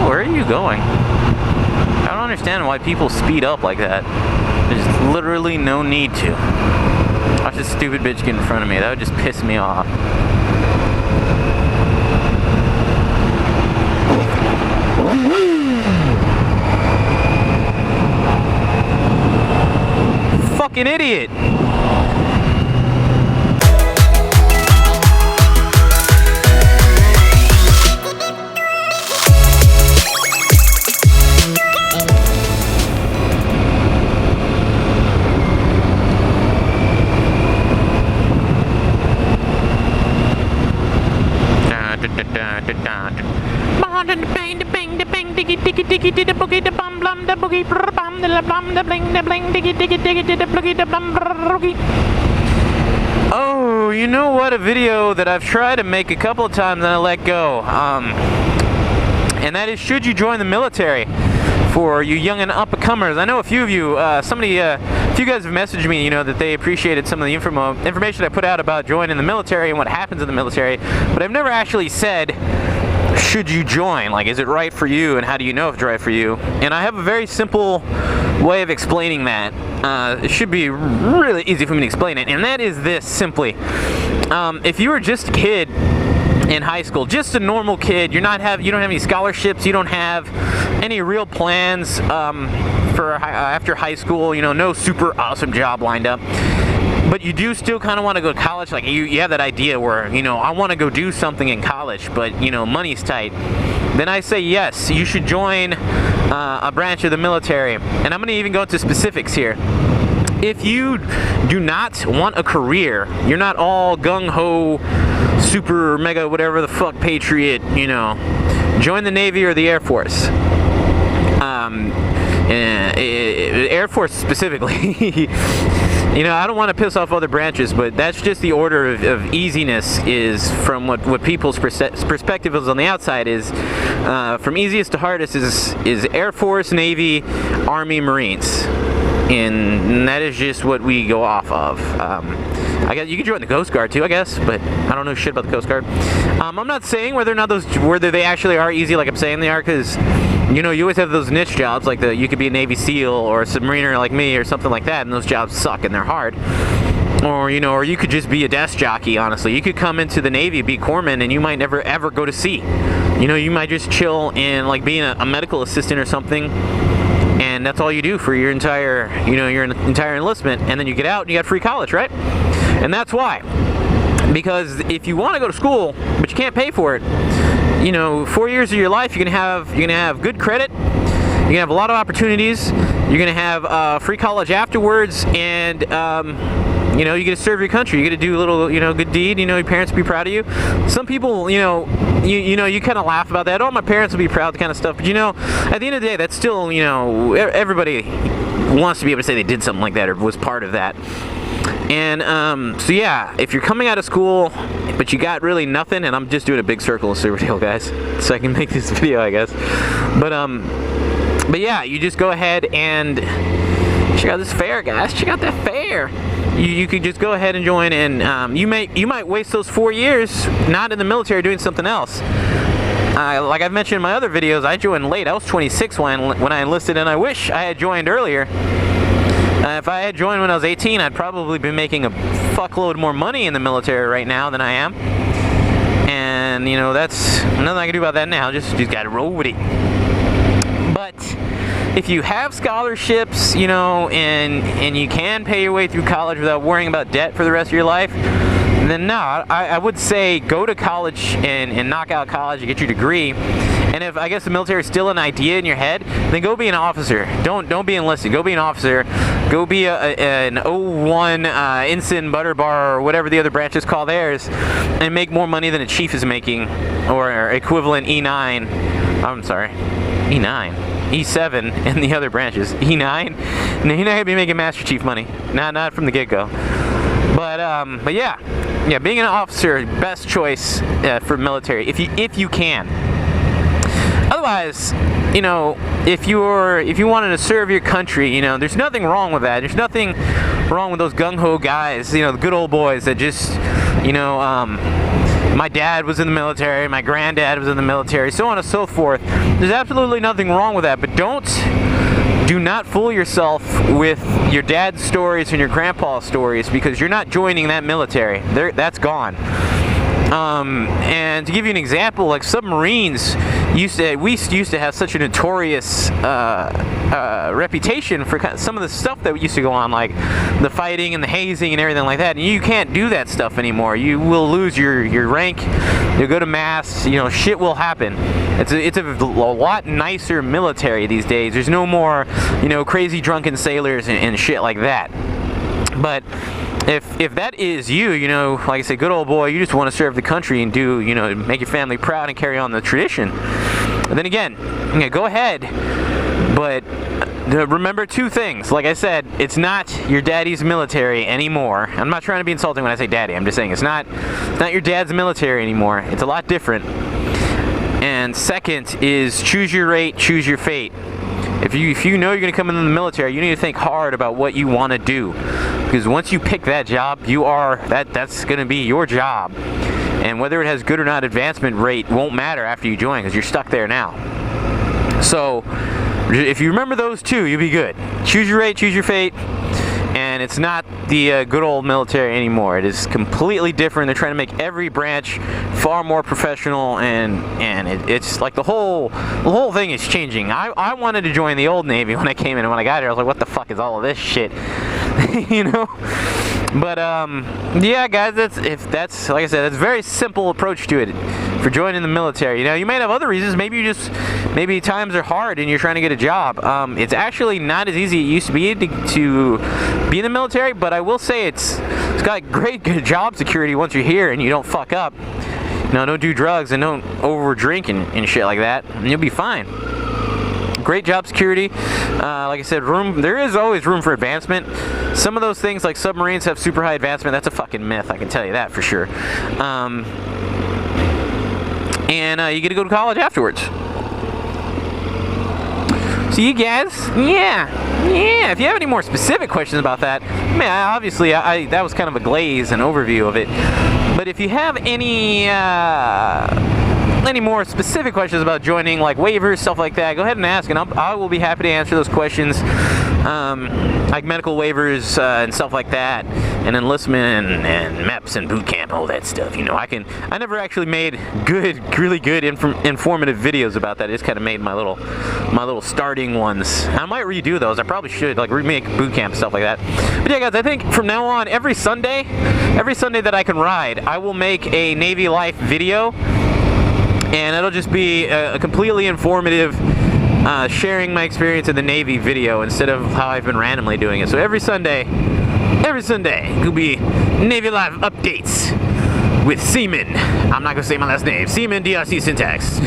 Where are you going? I don't understand why people speed up like that. There's literally no need to. Watch this stupid bitch get in front of me. That would just piss me off. Fucking idiot! Oh, you know what? A video that I've tried to make a couple of times and I let go. And that is, should you join the military? For you young and up-and-comers. I know a few of you, a few guys have messaged me, you know, that they appreciated some of the information I put out about joining the military and what happens in the military, but I've never actually said, should you join? Like, is it right for you, and how do you know if it's right for you? And I have a very simple way of explaining that. It should be really easy for me to explain it, and that is this, simply. If you were just a kid in high school, just a normal kid, you don't have any scholarships, you don't have any real plans for after high school, you know, no super awesome job lined up, but you do still kind of want to go to college, like you have that idea where, you know, I want to go do something in college, but, you know, money's tight, then I say yes, you should join a branch of the military. And I'm going to even go into specifics here. If you do not want a career, you're not all gung-ho, super, mega, whatever the fuck patriot, you know, join the Navy or the Air Force. Air Force specifically. You know, I don't want to piss off other branches, but that's just the order of easiness, is from what people's perspective is on the outside, is from easiest to hardest is Air Force, Navy, Army, Marines. And that is just what we go off of. I guess you can join the Coast Guard too, I guess, but I don't know shit about the Coast Guard. I'm not saying whether they actually are easy like I'm saying they are, because, you know, you always have those niche jobs, like you could be a Navy SEAL or a submariner like me or something like that, and those jobs suck and they're hard. Or, you know, or you could just be a desk jockey, honestly. You could come into the Navy, be corpsman, and you might never ever go to sea. You know, you might just chill in, like, being a medical assistant or something, and that's all you do for your entire enlistment, and then you get out and you got free college, right? And that's why. Because if you want to go to school, but you can't pay for it, you know, 4 years of your life, you're gonna have good credit, you're gonna have a lot of opportunities, you're gonna have free college afterwards, and you know, you get to serve your country, you get to do a little, you know, good deed, you know, your parents will be proud of you. Some people, you know, you kind of laugh about that. Oh, my parents will be proud, the kind of stuff. But, you know, at the end of the day, that's still, you know, everybody wants to be able to say they did something like that or was part of that. And so yeah, if you're coming out of school but you got really nothing, and I'm just doing a big circle of Silverdale, guys, so I can make this video, I guess. But yeah, you just go ahead and check out this fair, guys. Check out that fair. You could just go ahead and join, and you might waste those 4 years not in the military doing something else. Like I've mentioned in my other videos, I joined late. I was 26 when I enlisted, and I wish I had joined earlier. If I had joined when I was 18, I'd probably be making a fuckload more money in the military right now than I am. And, you know, that's nothing I can do about that now. Just gotta roll with it. But if you have scholarships, you know, and you can pay your way through college without worrying about debt for the rest of your life, then no, I would say go to college and knock out college and get your degree. And if, I guess, the military is still an idea in your head, then go be an officer. Don't be enlisted. Go be an officer. Go be an 01 ensign, butter bar, or whatever the other branches call theirs, and make more money than a chief is making, or equivalent E9. I'm sorry, E9. E7 and the other branches. E9? No, you're not going to be making Master Chief money. Not from the get-go. But yeah, being an officer, best choice for military, if you can. Otherwise, you know, if you wanted to serve your country, you know, there's nothing wrong with that. There's nothing wrong with those gung-ho guys, you know, the good old boys that just, you know, my dad was in the military, my granddad was in the military, so on and so forth. There's absolutely nothing wrong with that, but do not fool yourself with your dad's stories and your grandpa's stories, because you're not joining that military. That's gone. And to give you an example, like submarines we used to have such a notorious reputation for some of the stuff that used to go on, like the fighting and the hazing and everything like that. And you can't do that stuff anymore. You will lose your rank. You'll go to mass. You know, shit will happen. It's a lot nicer military these days. There's no more, you know, crazy drunken sailors and shit like that. But if that is you, you know, like I said, good old boy, you just want to serve the country and do, you know, make your family proud and carry on the tradition. And then again, yeah, go ahead, but remember two things. Like I said, it's not your daddy's military anymore. I'm not trying to be insulting when I say daddy. I'm just saying it's not your dad's military anymore. It's a lot different. And second is choose your rate, choose your fate. If you know you're going to come into the military, you need to think hard about what you want to do, because once you pick that job, that's going to be your job, and whether it has good or not advancement rate won't matter after you join, because you're stuck there now. So if you remember those two, you'll be good. Choose your rate, choose your fate. And it's not the good old military anymore. It is completely different. They're trying to make every branch far more professional, and it's like the whole thing is changing. I wanted to join the old Navy when I came in, and when I got here, I was like, what the fuck is all of this shit? You know? But yeah, guys, that's like I said, that's a very simple approach to it for joining the military. You know, you might have other reasons. Maybe times are hard and you're trying to get a job. It's actually not as easy as it used to be to be in the military, but I will say it's got great job security once you're here and you don't fuck up. You know, don't do drugs and don't over drink and shit like that, and you'll be fine. Great job security. Like I said, there is always room for advancement. Some of those things, like submarines, have super high advancement. That's a fucking myth, I can tell you that for sure. And you get to go to college afterwards. So you guys, yeah. If you have any more specific questions about that, man, obviously that was kind of a glaze and overview of it. But if you have any more specific questions about joining, like waivers, stuff like that, go ahead and ask, and I will be happy to answer those questions, like medical waivers and stuff like that, and enlistment and MEPS and boot camp, all that stuff. You know, I never actually made really good informative videos about that. I just kind of made my little starting ones. I might redo those. I probably should, like, remake boot camp, stuff like that. But yeah, guys, I think from now on, every Sunday that I can ride, I will make a Navy life video. And it'll just be a completely informative, sharing my experience in the Navy video instead of how I've been randomly doing it. So every Sunday, it'll be Navy Life updates with Seaman. I'm not going to say my last name. Seaman DRC Syntax.